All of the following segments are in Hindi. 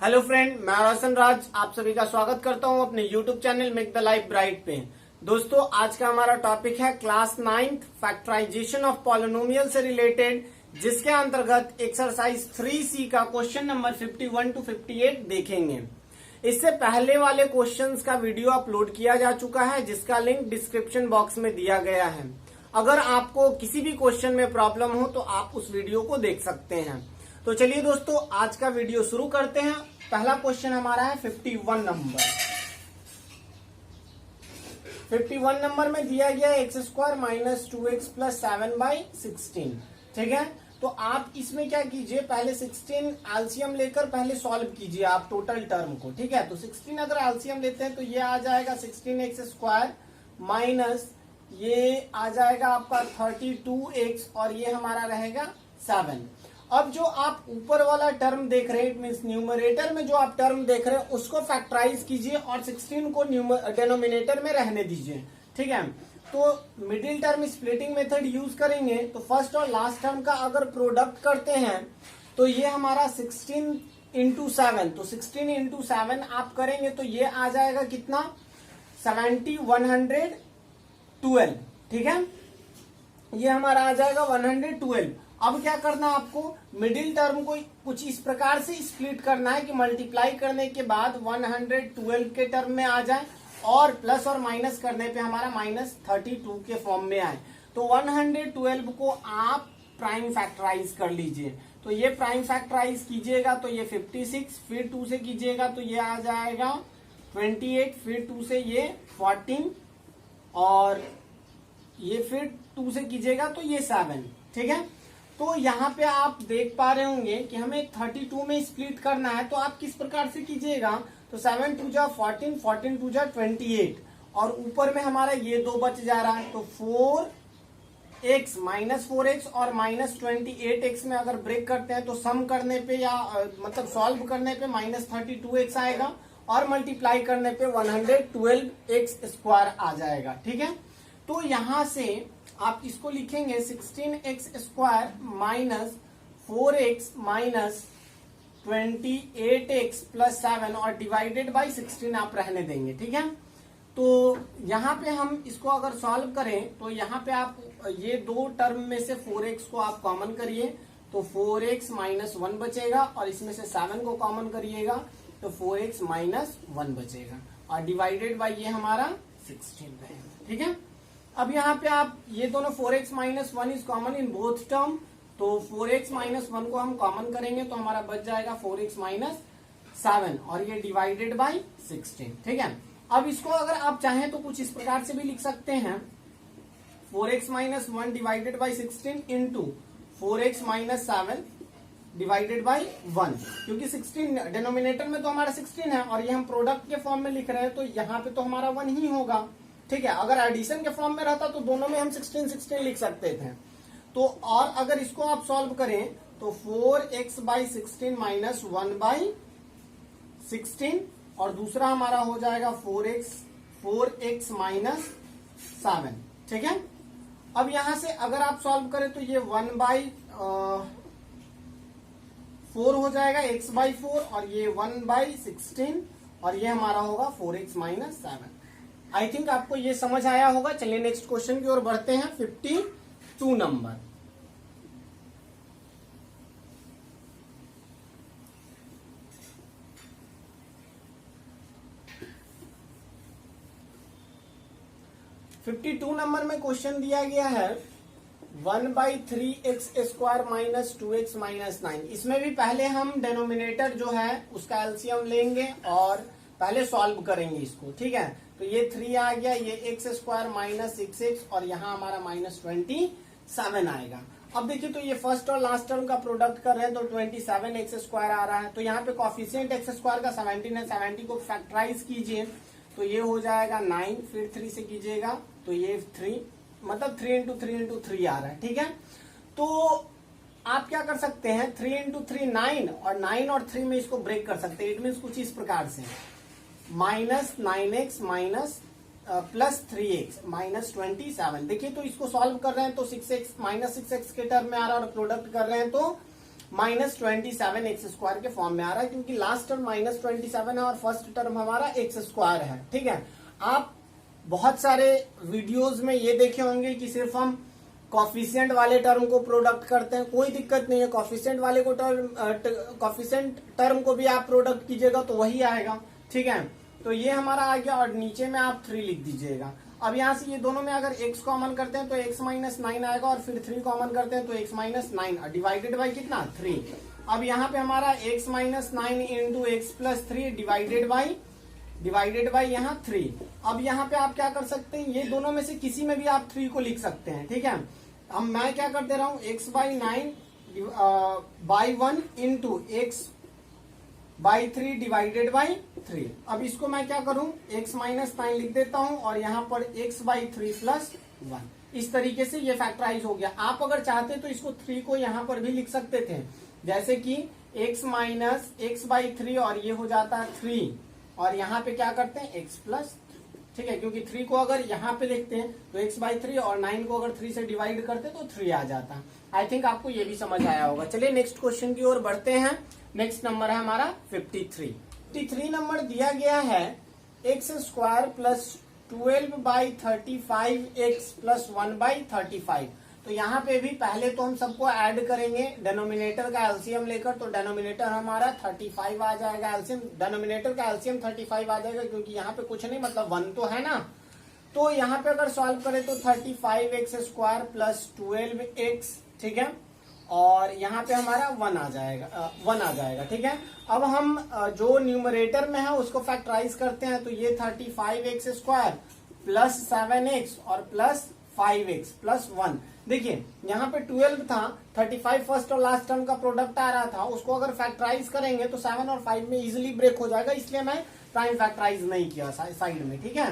हेलो फ्रेंड, मैं रोशन राज आप सभी का स्वागत करता हूं अपने YouTube channel make the life bright पे। दोस्तों, आज का हमारा टॉपिक है class 9th factorisation of polynomial से रिलेटेड, जिसके अंतर्गत एक्सरसाइज 3C का क्वेश्चन नंबर 51 to 58 देखेंगे। इससे पहले वाले क्वेश्चंस का वीडियो अपलोड किया जा चुका है, जिसका लिंक डिस्क्रिप्शन बॉक्स में दिया गया है। अगर आपको किसी भी क्वेश्चन में प्रॉब्लम हो तो आप उस वीडियो को देख सकते हैं। तो चलिए दोस्तों, आज का वीडियो शुरू करते हैं। पहला क्वेश्चन हमारा है 51 नंबर। 51 नंबर में दिया गया x square minus 2x plus 7/16। ठीक है, तो आप इसमें क्या कीजिए, पहले 16 एलसीएम लेकर पहले सॉल्व कीजिए आप टोटल टर्म को। ठीक है, तो 16 अगर एलसीएम लेते हैं तो ये आ जाएगा 16x स्क्वायर माइनस ये आ जाएगा आपका 32x और ये हमारा रहेगा 7। अब जो आप ऊपर वाला टर्म देख रहे हैं, मीन्स न्यूमरेटर में जो आप टर्म देख रहे हैं उसको फैक्टराइज कीजिए और 16 को डेनोमिनेटर में रहने दीजिए। ठीक है, तो middle term splitting method use करेंगे। तो फर्स्ट और लास्ट टर्म का अगर प्रोडक्ट करते हैं तो ये हमारा 16 इंटू 7, तो 16 इंटू 7 आप करेंगे तो ये आ जाएगा कितना, 70 112। ठीक है, ये हमारा आ जाएगा 112। अब क्या करना है आपको, मिडिल टर्म को कुछ इस प्रकार से स्प्लिट करना है कि मल्टीप्लाई करने के बाद 112 के टर्म में आ जाए और प्लस और माइनस करने पे हमारा -32 के फॉर्म में आए। तो 112 को आप प्राइम फैक्टराइज कर लीजिए। तो ये प्राइम फैक्टराइज कीजिएगा तो ये 56, फिर 2 से कीजिएगा तो ये आ जाएगा 28, फिर 2 से ये 14 और ये फिर 2 से कीजिएगा तो ये 7। ठीक है, तो यहाँ पे आप देख पा रहे होंगे कि हमें 32 में स्प्लिट करना है। तो आप किस प्रकार से कीजिएगा, तो 7 2 जा 14, 14 2 जा 28 और ऊपर में हमारा ये 2 बच जा रहा है। तो 4x माइनस 4x और माइनस 28x में अगर ब्रेक करते हैं तो सम करने पे या मतलब सॉल्व करने पे -32x आएगा और मल्टीप्लाई करने पे 112x स्क्वायर आ जाएगा। ठीक है, तो यहां से आप इसको लिखेंगे 16x square minus 4x minus 28x plus 7 और डिवाइडेड बाय 16 आप रहने देंगे। ठीक है, तो यहाँ पे हम इसको अगर सॉल्व करें तो यहाँ पे आप ये दो टर्म में से 4x को आप कॉमन करिए तो 4x माइनस 1 बचेगा और इसमें से 7 को कॉमन करिएगा तो 4x माइनस 1 बचेगा और डिवाइडेड बाय ये हमारा 16 रहेगा। ठीक है, अब यहाँ पे आप ये दोनों 4x minus 1 is common in both term, तो 4x माइनस 1 को हम कॉमन करेंगे तो हमारा बच जाएगा 4x माइनस 7 और ये डिवाइडेड बाय 16। ठीक है, अब इसको अगर आप चाहें तो कुछ इस प्रकार से भी लिख सकते हैं, 4x minus 1 divided by 16 into 4x minus 7 divided by 1, क्योंकि 16 डिनोमिनेटर में तो हमारा 16 है और ये हम प्रोडक्ट के फॉर्म में लिख रहे हैं तो यहाँ पे तो हमारा 1 ही होगा। ठीक है, अगर एडिशन के फॉर्म में रहता तो दोनों में हम 16 लिख सकते थे। तो और अगर इसको आप सॉल्व करें तो 4x बाई 16 माइनस 1/16 और दूसरा हमारा हो जाएगा 4x माइनस 7। ठीक है, अब यहां से अगर आप सॉल्व करें तो ये 1/4 हो जाएगा x/4 और ये 1/16 और ये हमारा होगा 4x माइनस 7। आई थिंक आपको ये समझ आया होगा। चलिए नेक्स्ट क्वेश्चन की ओर बढ़ते हैं। 52 नंबर। नंबर में क्वेश्चन दिया गया है 1/3x square minus 2x minus 9। इसमें भी पहले हम डेनोमिनेटर जो है उसका एलसीएम लेंगे और पहले सॉल्व करेंगे इसको। ठीक है, तो ये 3 आ गया, ये x स्क्वायर माइनस 6x और यहाँ हमारा -27 आएगा। अब देखिए, तो ये फर्स्ट और लास्ट टर्म का प्रोडक्ट कर रहे हैं तो 27x स्क्वायर आ रहा है। तो यहाँ पे कॉफिशिएंट x स्क्वायर का 17 है, 70 को फैक्टराइज कीजिए तो ये हो जाएगा 9, फिर 3 से कीजिएगा तो ये 3 मतलब 3 इंटू 3 इंटू 3 आ रहा है। ठीक है, तो आप क्या कर सकते हैं, 3 इंटू 3 9 और 9 और 3 में इसको ब्रेक कर सकते हैं। इट मीन्स कुछ इस प्रकार से -9x minus plus 3x minus 27। देखिए, तो इसको सॉल्व कर रहे हैं तो 6x माइनस 6x के टर्म में आ रहा है और प्रोडक्ट कर रहे हैं तो माइनस 27 एक्स स्क्वायर के फॉर्म में आ रहा है, क्योंकि लास्ट टर्म माइनस 27 है और फर्स्ट टर्म हमारा एक्स स्क्वायर है। ठीक है, आप बहुत सारे वीडियोस में ये देखे होंगे कि सिर्फ हम कॉफिशिएंट वाले टर्म को प्रोडक्ट करते हैं, कोई दिक्कत नहीं है। कॉफिशिएंट वाले को कॉफिशिएंट टर्म को भी आप प्रोडक्ट कीजिएगा तो वही आएगा। ठीक है, तो ये हमारा आ गया और नीचे में आप 3 लिख दीजिएगा। अब यहाँ से ये दोनों में अगर x कॉमन करते हैं तो x माइनस 9 आएगा और फिर 3 कॉमन करते हैं तो x माइनस 9 डिवाइडेड बाई कितना 3। अब यहाँ पे हमारा x minus 9 into x plus 3 divided by यहाँ 3। अब यहाँ पे आप क्या कर सकते हैं, ये दोनों में से किसी में भी आप 3 को लिख सकते हैं। ठीक है, अब मैं क्या कर दे रहा हूँ, x by 9 by 1 into x by 3 divided by 3। अब इसको मैं क्या करूं, x माइनस 9 लिख देता हूं और यहाँ पर x बाई 3 प्लस 1। इस तरीके से ये फैक्टराइज हो गया। आप अगर चाहते तो इसको 3 को यहाँ पर भी लिख सकते थे, जैसे कि x माइनस एक्स बाई 3 और ये हो जाता है 3 और यहाँ पे क्या करते हैं x प्लस। ठीक है, क्योंकि 3 को अगर यहाँ पे लिखते हैं तो x बाई 3 और 9 को अगर 3 से डिवाइड करते तो 3 आ जाता। आई थिंक आपको ये भी समझ आया होगा। चलिए नेक्स्ट क्वेश्चन की ओर बढ़ते हैं। नेक्स्ट नंबर है हमारा 53 नंबर दिया गया है x square plus 12 by 35 x plus 1 by 35। तो यहाँ पे भी पहले तो हम सबको ऐड करेंगे डिनोमिनेटर का एलसीएम लेकर, तो डिनोमिनेटर हमारा 35 आ जाएगा, एलसीएम डिनोमिनेटर का एलसीएम 35 आ जाएगा, क्योंकि यहाँ पे कुछ नहीं मतलब 1 तो है ना। तो यहाँ पे अगर सॉल्व करें तो 35 एक्स स्क्वायर प्लस 12 एक्स, ठीक है, और यहाँ पे हमारा 1 आ जाएगा। ठीक है, अब हम जो न्यूमरेटर में है उसको फैक्टराइज करते हैं, तो ये 35 एक्स स्क्वायर प्लस 7x और प्लस 5x प्लस 1। देखिए यहाँ पे 12 था, 35 फर्स्ट और लास्ट टर्म का प्रोडक्ट आ रहा था, उसको अगर फैक्टराइज करेंगे तो 7 और 5 में इजिली ब्रेक हो जाएगा, इसलिए मैं प्राइम फैक्टराइज नहीं किया साइड में। ठीक है,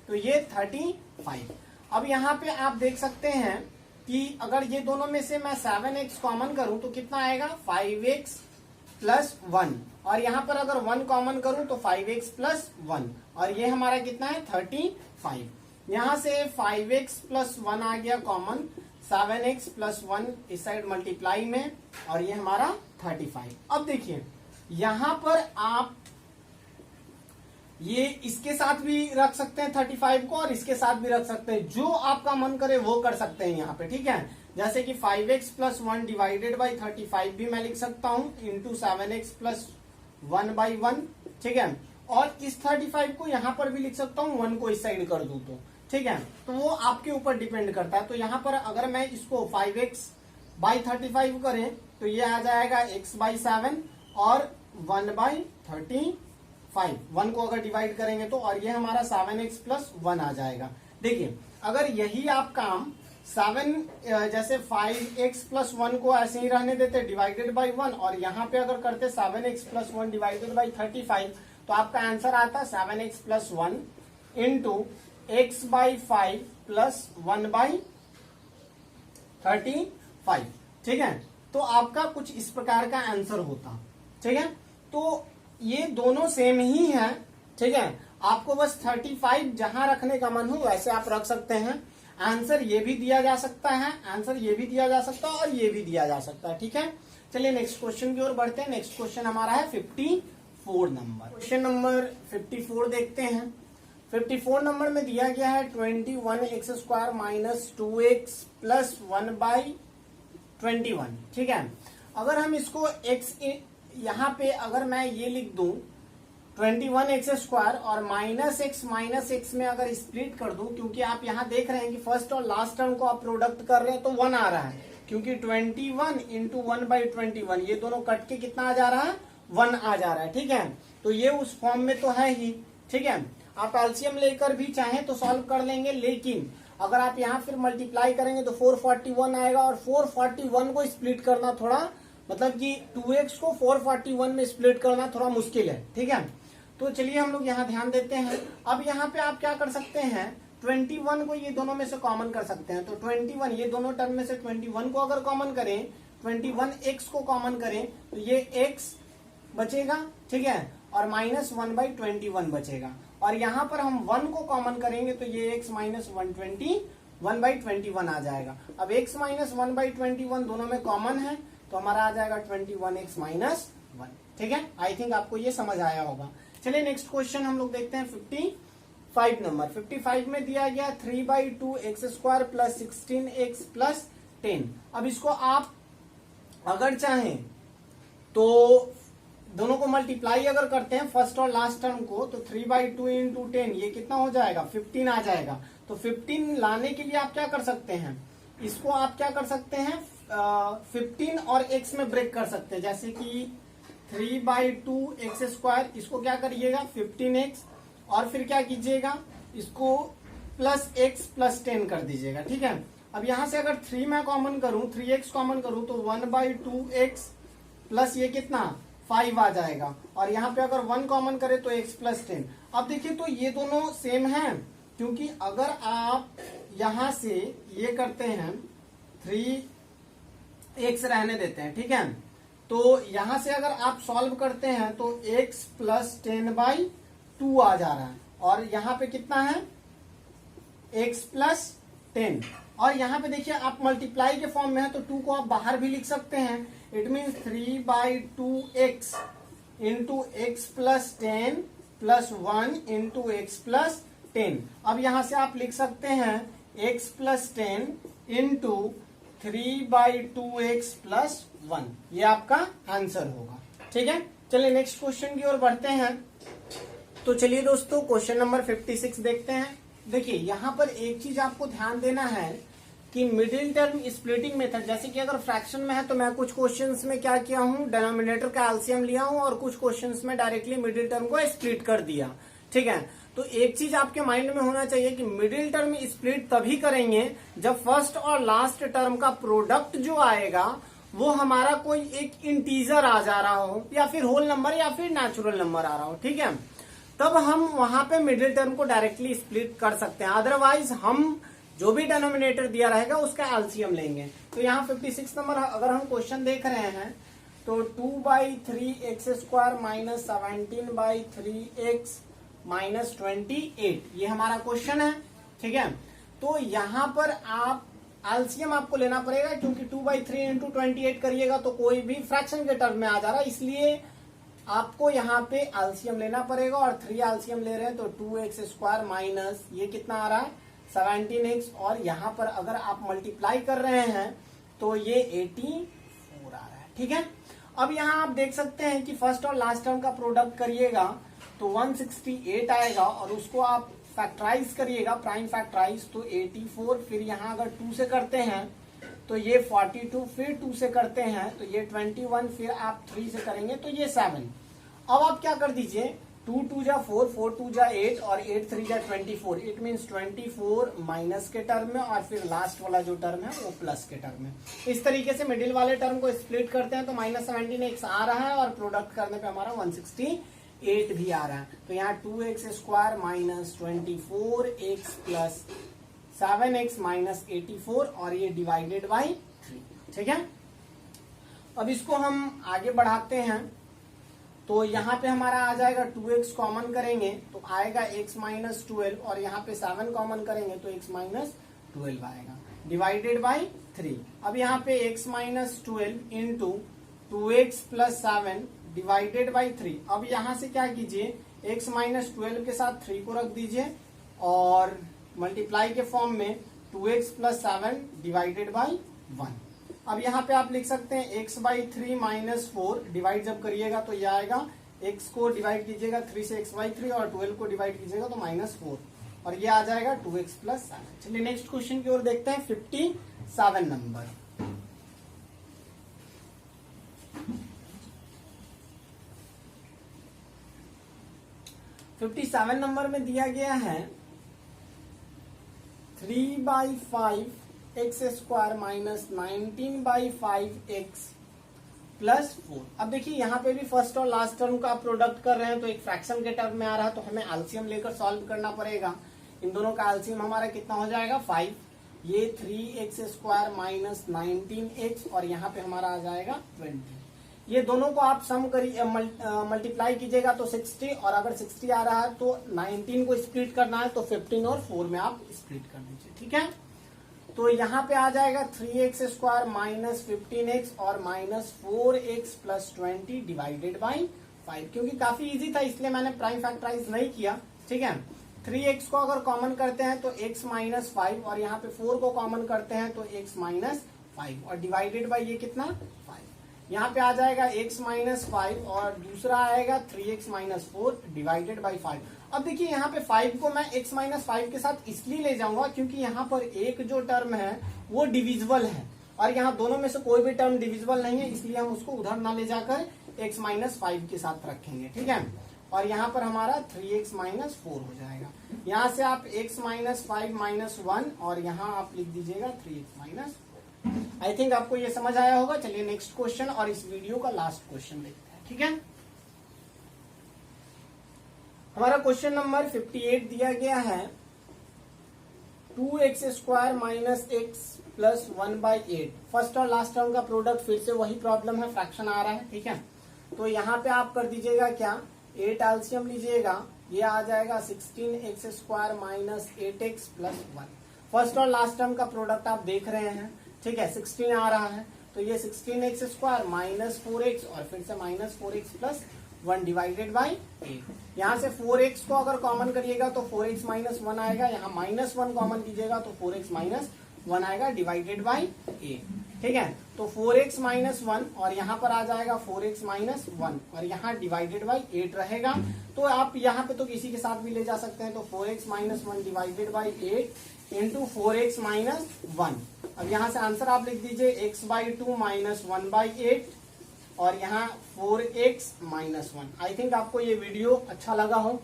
तो ये 35। अब यहाँ पे आप देख सकते हैं कि अगर ये दोनों में से मैं 7x कॉमन करूं तो कितना आएगा 5x प्लस 1, और यहाँ पर अगर 1 कॉमन करूं तो 5x प्लस 1, और ये हमारा कितना है 35। यहाँ से 5x प्लस 1 आ गया कॉमन, 7x प्लस 1 इस साइड मल्टीप्लाई में, और ये हमारा 35। अब देखिए यहाँ पर आप ये इसके साथ भी रख सकते हैं 35 को और इसके साथ भी रख सकते हैं, जो आपका मन करे वो कर सकते हैं यहाँ पे। ठीक है, जैसे कि 5x प्लस 1 डिवाइडेड बाई 35 भी मैं लिख सकता हूँ इंटू 7x प्लस 1 बाई 1। ठीक है, और इस 35 को यहाँ पर भी लिख सकता हूँ, 1 को इस साइड कर दूं तो। ठीक है, तो वो आपके ऊपर डिपेंड करता है। तो यहाँ पर अगर मैं इसको 5x बाई 35 करें तो ये आ जाएगा x बाई 7 और 1 बाई 35। 1 को अगर डिवाइड करेंगे तो, और ये हमारा 7x प्लस 1 आ जाएगा। देखिए अगर यही आप काम 7 जैसे 5x प्लस 1 को ऐसे ही रहने देते डिवाइडेड बाई 1, और यहाँ पे अगर करते 7x प्लस 1 डिवाइडेड बाई 35, तो आपका आंसर आता 7x plus 1 into x by 5 plus 1 by 35। ठीक है, तो आपका कुछ इस प्रकार का आंसर होता। ठीक है, तो ये दोनों सेम ही है। ठीक है, आपको बस 35 जहां रखने का मन हो वैसे आप रख सकते हैं। आंसर ये भी दिया जा सकता है, आंसर ये भी दिया जा सकता है और ये भी दिया जा सकता है। ठीक है, चलिए नेक्स्ट क्वेश्चन की ओर बढ़ते हैं। नेक्स्ट क्वेश्चन हमारा है 54 नंबर। क्वेश्चन नंबर 54 देखते हैं। 54 नंबर में दिया गया है 21 x square minus 2x plus 1 by 21। ठीक है, अगर हम इसको x यहाँ पे अगर मैं ये लिख दूं 21 एक्स स्क्वायर और माइनस एक्स में अगर स्प्लिट कर दूं, क्योंकि आप यहाँ देख रहे हैं कि फर्स्ट और लास्ट टर्म को आप प्रोडक्ट कर रहे हैं तो 1 आ रहा है, क्योंकि 21 इंटू 1 बाई 21 ये दोनों कट के कितना आ जा रहा है 1 आ जा रहा है। ठीक है, तो ये उस फॉर्म में तो है ही। ठीक है, आप एलसीएम लेकर भी चाहें तो सॉल्व कर लेंगे, लेकिन अगर आप यहाँ फिर मल्टीप्लाई करेंगे तो 441 आएगा, और 441 को स्प्लिट करना थोड़ा मतलब कि 2x को 441 में स्प्लिट करना थोड़ा मुश्किल है। ठीक है, तो चलिए हम लोग यहाँ ध्यान देते हैं। अब यहाँ पे आप क्या कर सकते हैं, 21 को ये दोनों में से कॉमन कर सकते हैं। तो 21 ये दोनों टर्म में से 21 को अगर कॉमन करें, 21x को कॉमन करें तो ये x बचेगा। ठीक है, और माइनस 1 बाई 21 बचेगा, और यहाँ पर हम 1 को कॉमन करेंगे तो ये x माइनस 1 बाई 21 आ जाएगा। अब x माइनस 1 बाई 21 दोनों में कॉमन है, तो हमारा आ जाएगा 21x माइनस 1। ठीक है, आई थिंक आपको ये समझ आया होगा। चलिए नेक्स्ट क्वेश्चन हम लोग देखते हैं 55 नंबर। 55 में दिया गया 3/2x² प्लस 16x प्लस 10। अब इसको आप अगर चाहें तो दोनों को मल्टीप्लाई अगर करते हैं फर्स्ट और लास्ट टर्म को, तो 3/2 इंटू 10 ये कितना हो जाएगा, 15 आ जाएगा। तो 15 लाने के लिए आप क्या कर सकते हैं, इसको आप क्या कर सकते हैं 15 और x में ब्रेक कर सकते हैं। जैसे कि 3/2x², इसको क्या करिएगा 15x, और फिर क्या कीजिएगा इसको प्लस x प्लस 10 कर दीजिएगा। ठीक है, अब यहां से अगर 3 मैं कॉमन करूं, 3x कॉमन करूं तो 1/2x प्लस ये कितना 5 आ जाएगा, और यहाँ पे अगर 1 कॉमन करे तो x प्लस 10। अब देखिए तो ये दोनों सेम हैं, क्योंकि अगर आप यहां से ये करते हैं 3x रहने देते हैं, ठीक है, तो यहां से अगर आप सॉल्व करते हैं तो x प्लस 10/2 आ जा रहा है, और यहाँ पे कितना है x प्लस 10। और यहाँ पे देखिए आप मल्टीप्लाई के फॉर्म में है तो 2 को आप बाहर भी लिख सकते हैं। It means 3/2x into x plus 10 plus 1 into x plus 10। अब यहां से आप लिख सकते हैं x plus 10 into 3/2x plus 1। ये आपका आंसर होगा। ठीक है, चलिए नेक्स्ट क्वेश्चन की ओर बढ़ते हैं। तो चलिए दोस्तों क्वेश्चन नंबर 56 देखते हैं। देखिए यहां पर एक चीज आपको ध्यान देना है कि मिडिल टर्म स्प्लिटिंग मेथड, जैसे कि अगर फ्रैक्शन में है तो मैं कुछ क्वेश्चंस में क्या किया हूं, डिनोमिनेटर का एलसीएम लिया हूं, और कुछ क्वेश्चंस में डायरेक्टली मिडिल टर्म को स्प्लिट कर दिया। ठीक है, तो एक चीज आपके माइंड में होना चाहिए कि मिडिल टर्म स्प्लिट तभी करेंगे जब फर्स्ट और लास्ट टर्म का प्रोडक्ट जो आएगा वो हमारा कोई एक इंटीजर आ जा रहा हो, या फिर होल नंबर या फिर नेचुरल नंबर आ रहा हो। ठीक है, तब हम वहां पे मिडिल टर्म को डायरेक्टली स्प्लिट कर सकते हैं, अदरवाइज हम जो भी डिनोमिनेटर दिया रहेगा उसका एलसीएम लेंगे। तो यहाँ 56 नंबर अगर हम क्वेश्चन देख रहे हैं तो 2/3x² माइनस 17/3x माइनस 28 ये हमारा क्वेश्चन है। ठीक है, तो यहाँ पर आप एलसीएम आपको लेना पड़ेगा, क्योंकि 2/3 इंटू 28 करिएगा तो कोई भी फ्रैक्शन के टर्म में आ जा रहा है, इसलिए आपको यहाँ पे एलसीएम लेना पड़ेगा। और 3 एलसीएम ले रहे हैं तो 2x² माइनस ये कितना आ रहा है 17x, और यहाँ पर अगर आप मल्टीप्लाई कर रहे हैं तो ये 84 आ रहा है। ठीक है, अब यहाँ आप देख सकते हैं कि फर्स्ट और लास्ट टर्म का प्रोडक्ट करिएगा तो 168 आएगा, और उसको आप फैक्टराइज करिएगा प्राइम फैक्टराइज तो 84, फिर यहाँ अगर 2 से करते हैं तो ये 42, फिर 2 से करते हैं तो ये 21, फिर आप 3 से करेंगे तो ये 7। अब आप क्या कर दीजिए 2 2 जा 4, 4 2 जा 8 और 8 3 जा 24। इट मीन्स 24 माइनस के टर्म में, और फिर लास्ट वाला जो टर्म है वो प्लस के टर्म में। इस तरीके से मिडिल वाले टर्म को स्प्लिट करते हैं तो माइनस 17x आ रहा है, और प्रोडक्ट करने पे हमारा 168 भी आ रहा है। तो यहाँ 2x² minus 24x plus 7x minus 84, और ये डिवाइडेड बाई 3। ठीक है, अब इसको हम आगे बढ़ाते हैं तो यहाँ पे हमारा आ जाएगा 2x कॉमन करेंगे तो आएगा x माइनस 12, और यहाँ पे 7 कॉमन करेंगे तो x माइनस 12 आएगा, डिवाइडेड बाई 3। अब यहाँ पे x minus 12 into 2x plus 7 divided by 3। अब यहाँ से क्या कीजिए x माइनस 12 के साथ 3 को रख दीजिए, और मल्टीप्लाई के फॉर्म में 2x प्लस 7 डिवाइडेड बाई 1। अब यहाँ पे आप लिख सकते हैं x/3 माइनस 4, डिवाइड जब करिएगा तो ये आएगा, x को डिवाइड कीजिएगा 3 से x/3, और 12 को डिवाइड कीजिएगा तो -4, और ये आ जाएगा 2x प्लस 7। चलिए नेक्स्ट क्वेश्चन की ओर देखते हैं 57 नंबर। $57 नंबर में दिया गया है 3/5x² माइनस 19/5x प्लस 4। अब देखिए यहाँ पे भी फर्स्ट और लास्ट टर्म का प्रोडक्ट कर रहे हैं तो एक फ्रैक्शन के टर्म में आ रहा है, तो हमें एलसीएम लेकर सॉल्व करना पड़ेगा। इन दोनों का एलसीएम हमारा कितना हो जाएगा 5, ये 3x² माइनस 19x, और यहाँ पे हमारा आ जाएगा 20। ये दोनों को आप सम करिए, मल्टीप्लाई कीजिएगा तो 60, और अगर 60 आ रहा है तो 19 को स्प्लिट करना है तो 15 और 4 में आप स्प्लिट कर दीजिए। ठीक है, तो यहाँ पे आ जाएगा 3x स्क्वायर माइनस 15x और minus 4x plus 20 divided by 5। क्योंकि काफी इजी था इसलिए मैंने प्राइम फैक्टराइज नहीं किया, ठीक है। 3x को अगर कॉमन करते हैं तो x माइनस 5 और यहाँ पे 4 को कॉमन करते हैं तो x माइनस 5 और डिवाइडेड बाई ये कितना 5। यहाँ पे आ जाएगा x माइनस 5 और दूसरा आएगा 3x माइनस 4 डिवाइडेड बाई 5। अब देखिए यहाँ पे 5 को मैं x माइनस 5 के साथ इसलिए ले जाऊंगा क्योंकि यहाँ पर एक जो टर्म है वो डिविजिबल है और यहाँ दोनों में से कोई भी टर्म डिविजिबल नहीं है, इसलिए हम उसको उधर ना ले जाकर x माइनस 5 के साथ रखेंगे, ठीक है। और यहाँ पर हमारा 3x माइनस 4 हो जाएगा। यहाँ से आप x माइनस 5 माइनस 1 और यहाँ आप लिख दीजिएगा 3x माइनस 4। आई थिंक आपको ये समझ आया होगा। चलिए नेक्स्ट क्वेश्चन और इस वीडियो का लास्ट क्वेश्चन देखते हैं, ठीक है। हमारा क्वेश्चन नंबर 58 दिया गया है 2x square minus x plus 1/8। First और लास्ट टर्म का प्रोडक्ट, फिर से वही प्रॉब्लम है, फ्रैक्शन आ रहा है, ठीक है। तो यहाँ पे आप कर दीजिएगा क्या, 8 एलसीएम लीजिएगा, ये आ जाएगा 16x square minus 8x plus 1। First और लास्ट टर्म का प्रोडक्ट आप देख रहे हैं, ठीक है, 16 आ रहा है तो ये 16x स्क्वायर माइनस 4x और फिर से minus 4x plus 1 divided by 8। यहाँ से 4x को अगर कॉमन करिएगा तो 4x माइनस 1 आएगा, यहाँ माइनस 1 कॉमन कीजिएगा तो 4x माइनस 1 आएगा डिवाइडेड बाई 8, ठीक है। तो 4x माइनस 1 और यहाँ पर आ जाएगा 4x माइनस 1 और यहाँ डिवाइडेड बाई 8 रहेगा। तो आप यहाँ पे तो किसी के साथ भी ले जा सकते हैं, तो 4x minus 1 divided by 8 into 4x minus 1। अब यहाँ से आंसर आप लिख दीजिए x/2 माइनस 1/8 और यहाँ 4x माइनस 1। आई थिंक आपको ये वीडियो अच्छा लगा हो,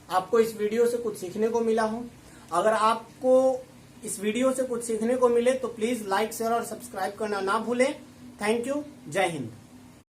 आपको इस वीडियो से कुछ सीखने को मिला हो। अगर आपको इस वीडियो से कुछ सीखने को मिले तो प्लीज लाइक, शेयर और सब्सक्राइब करना ना भूलें। थैंक यू, जय हिंद।